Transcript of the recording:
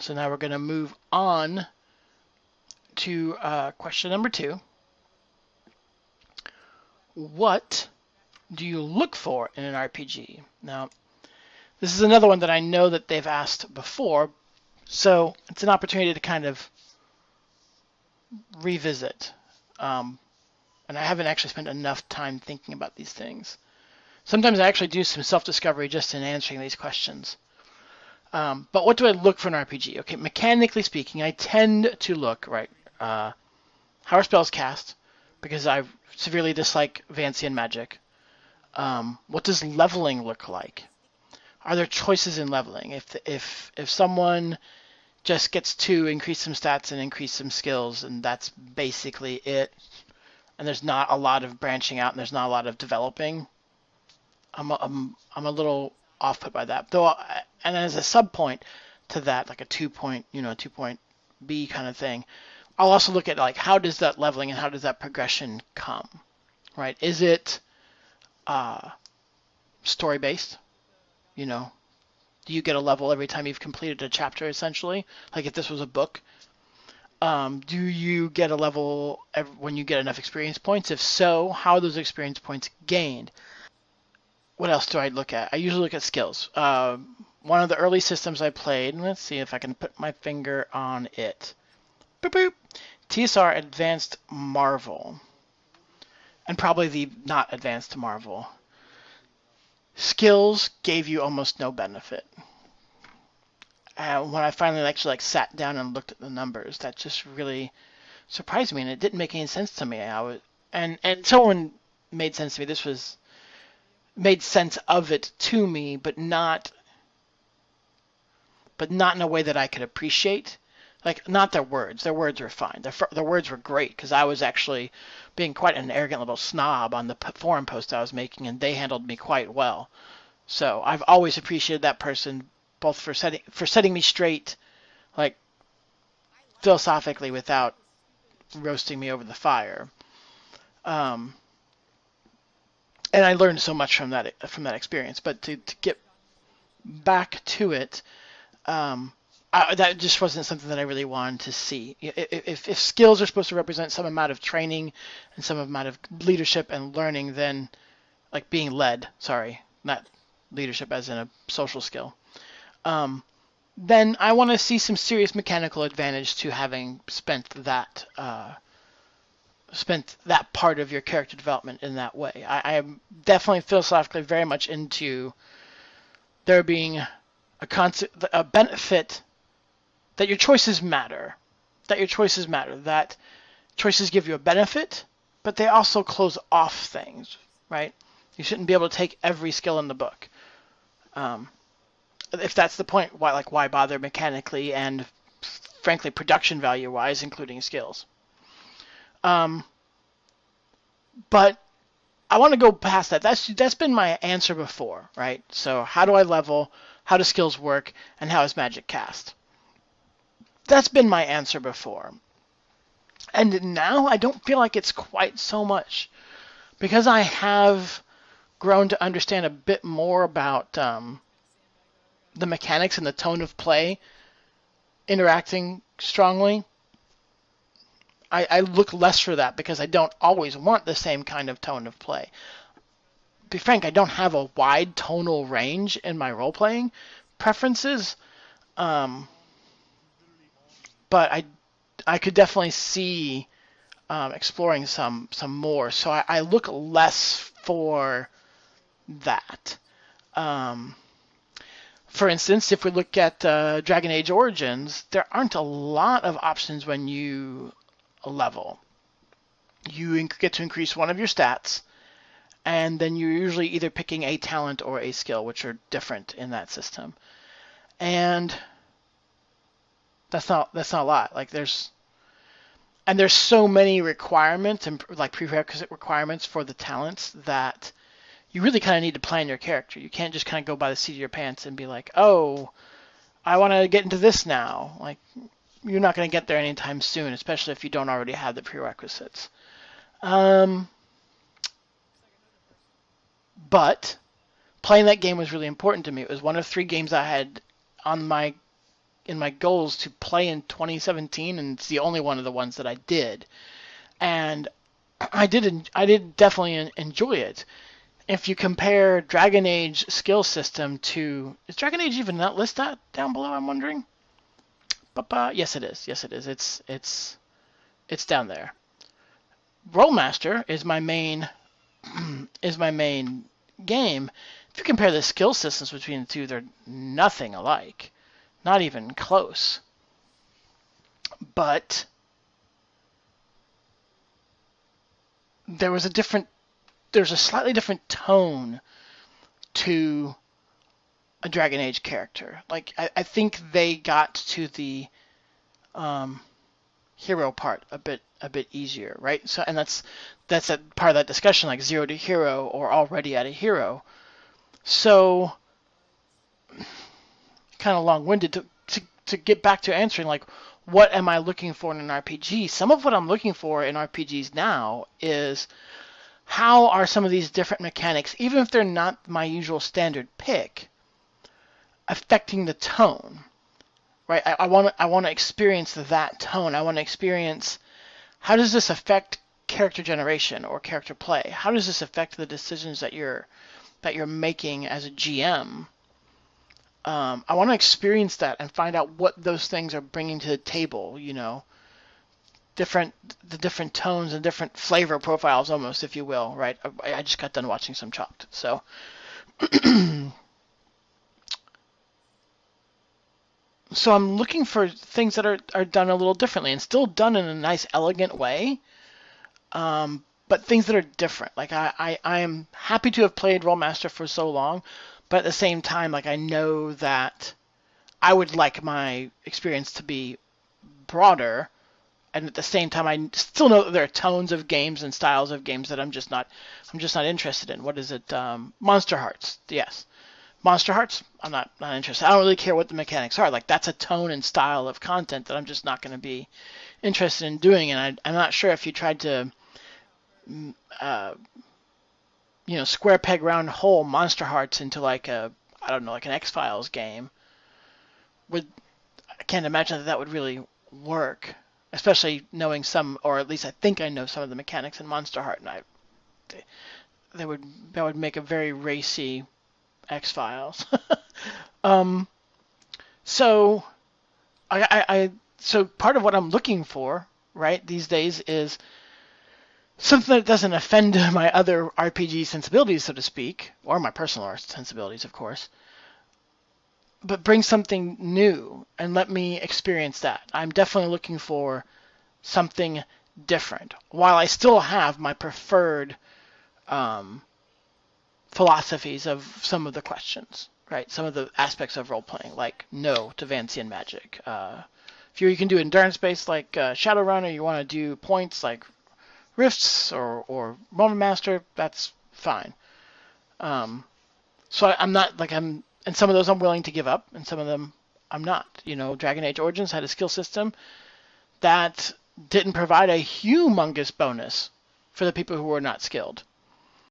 So now we're going to move on to question number 2. What do you look for in an RPG? Now, this is another one that I know that they've asked before, so it's an opportunity to kind of revisit. And I haven't actually spent enough time thinking about these things. Sometimes I actually do some self-discovery just in answering these questions. But what do I look for in an RPG? Okay, mechanically speaking, I tend to look, right, how are spells cast, because I severely dislike Vancian magic. What does leveling look like? Are there choices in leveling? If someone just gets to increase some stats and increase some skills, and that's basically it, and there's not a lot of branching out and there's not a lot of developing, I'm a little off put by that. Though, and as a sub point to that, like a 2-point, 2-point B kind of thing, I'll also look at like how does that leveling and how does that progression come, right? Is it story based? Do you get a level every time you've completed a chapter, essentially? Like if this was a book, do you get a level when you get enough experience points? If so, how are those experience points gained? What else do I look at? I usually look at skills. One of the early systems I played, let's see if I can put my finger on it. Boop, boop. TSR Advanced Marvel. And probably the not Advanced Marvel. Skills gave you almost no benefit. When I finally actually sat down and looked at the numbers, that just really surprised me, and it didn't make any sense to me. And someone made sense to me. Made sense of it to me, but not in a way that I could appreciate. Like, not their words. Their words were fine. Their words were great, because I was actually being quite an arrogant little snob on the forum post I was making, and they handled me quite well. So I've always appreciated that person, both for setting me straight, like, philosophically, without roasting me over the fire. And I learned so much from that experience. But to get back to it, that just wasn't something that I really wanted to see. If skills are supposed to represent some amount of training and some amount of leadership and learning, then, like being led, sorry, not leadership as in a social skill, then I want to see some serious mechanical advantage to having spent that part of your character development in that way. I am definitely philosophically very much into there being a benefit that your choices matter. That choices give you a benefit, but they also close off things, right? You shouldn't be able to take every skill in the book. If that's the point, why bother mechanically and frankly production value wise, including skills? But I want to go past that. That's been my answer before, right? So how do I level? How do skills work? And how is magic cast? That's been my answer before. And now I don't feel like it's quite so much. Because I have grown to understand a bit more about the mechanics and the tone of play interacting strongly. I look less for that because I don't always want the same kind of tone of play. To be frank, I don't have a wide tonal range in my role-playing preferences, but I could definitely see exploring some more. So I look less for that. For instance, if we look at Dragon Age Origins, there aren't a lot of options when you level. You get to increase one of your stats, and then you're usually either picking a talent or a skill, which are different in that system. And that's not a lot. There's so many requirements and prerequisite requirements for the talents that you really kind of need to plan your character. You can't just kind of go by the seat of your pants and be like, oh, I want to get into this now. You're not going to get there anytime soon, especially if you don't already have the prerequisites. But playing that game was really important to me. It was one of 3 games I had on my my goals to play in 2017, and it's the only one of the ones that I did. And I did definitely enjoy it. If you compare Dragon Age skill system to, is Dragon Age even not list that down below? I'm wondering. Yes, it is. Yes, it is. It's down there. Rolemaster is my main game. If you compare the skill systems between the two, they're nothing alike, not even close. But there's a slightly different tone to a Dragon Age character. Like I think they got to the hero part a bit easier, right? So, and that's a part of that discussion, like 0 to hero or already at a hero. So kind of long-winded to get back to answering, like, what am I looking for in an RPG? Some of what I'm looking for in RPGs now is how are some of these different mechanics, even if they're not my usual standard pick, affecting the tone, right? I want to experience that tone. I want to experience, how does this affect character generation or character play? How does this affect the decisions that you're making as a GM? I want to experience that and find out what those things are bringing to the table. The different tones and different flavor profiles, almost, if you will, right? I just got done watching some Chopped, so. So I'm looking for things that are done a little differently and still done in a nice, elegant way, but things that are different. Like I am happy to have played Rolemaster for so long, but at the same time, like, I know that I would like my experience to be broader, and at the same time, I still know that there are tones of games and styles of games that I'm just not interested in. What is it? Monster Hearts. Yes. Monster Hearts, I'm not interested. I don't really care what the mechanics are. Like, that's a tone and style of content that I'm just not going to be interested in doing. And I'm not sure if you tried to, square peg round hole Monster Hearts into like an X-Files game. I can't imagine that would really work, especially knowing some, or at least I think I know some of the mechanics in Monster Heart, and that would make a very racy X-Files. So so part of what I'm looking for, right, these days is something that doesn't offend my other RPG sensibilities, so to speak, or my personal sensibilities, of course, but bring something new and let me experience that. I'm definitely looking for something different, while I still have my preferred philosophies of some of the questions, right? Some of the aspects of role-playing, like no to Vancian magic. If you can do endurance-based like Shadowrun, or you want to do points like Rifts or Rolemaster, that's fine. So I'm not, like, and some of those I'm willing to give up, and some of them I'm not. Dragon Age Origins had a skill system that didn't provide a humongous bonus for the people who were not skilled.